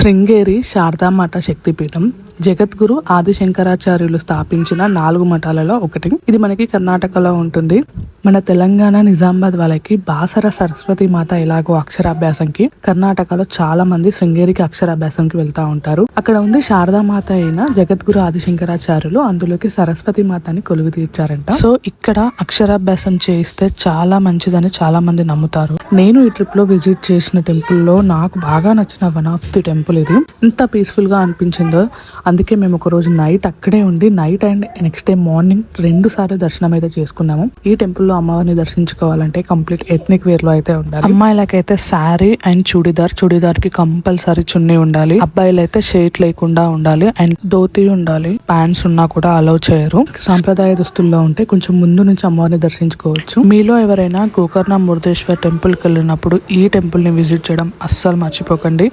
శృంగేరి శారదామాత శక్తిపీఠం జగద్గురు ఆదిశంకరాచార్యులు స్థాపించిన 4 మఠాలలో ఒకటి. ఇది మనకి కర్ణాటకలో ఉంటుంది. మన తెలంగాణ నిజామాబాద్ వాళ్ళకి బాసర సరస్వతి మాత ఎలాగో అక్షరాభ్యాసంకి, కర్ణాటకలో చాలా మంది శృంగేరికి అక్షరాభ్యాసంకి వెళ్తా ఉంటారు. అక్కడ ఉంది శారదామాత అయిన జగద్గురు ఆదిశంకరాచార్యులు, అందులోకి సరస్వతి మాతని కొలువు తీర్చారంట. సో ఇక్కడ అక్షరాభ్యాసం చేయిస్తే చాలా మంచిదని చాలా మంది నమ్ముతారు. నేను ఈ ట్రిప్ లో విజిట్ చేసిన టెంపుల్ లో నాకు బాగా నచ్చిన వన్ ఆఫ్ ది టెంపుల్ ఇది. ఎంత పీస్ఫుల్ గా అనిపించిందో, అందుకే మేము ఒక రోజు నైట్ అక్కడే ఉండి night and next day morning 2 సార్లు దర్శనం అయితే చేసుకున్నాము. ఈ టెంపుల్ లో అమ్మవారిని దర్శించుకోవాలంటే కంప్లీట్ ఎథ్నిక్ వేర్ లో అయితే ఉండాలి. అమ్మాయిలకైతే శారీ అండ్ చుడిదార్ కి కంపల్సరీ చున్నీ ఉండాలి. అబ్బాయిలైతే షర్ట్ లేకుండా ఉండాలి అండ్ ధోతి ఉండాలి. ప్యాంట్స్ ఉన్నా కూడా అలౌ చేయరు. సాంప్రదాయ దుస్తుల్లో ఉంటే కొంచెం ముందు నుంచి అమ్మవారిని దర్శించుకోవచ్చు. మీలో ఎవరైనా గోకర్ణ మురుదేశ్వర్ టెంపుల్ కి వెళ్ళినప్పుడు ఈ టెంపుల్ ని విజిట్ చేయడం అస్సలు మర్చిపోకండి.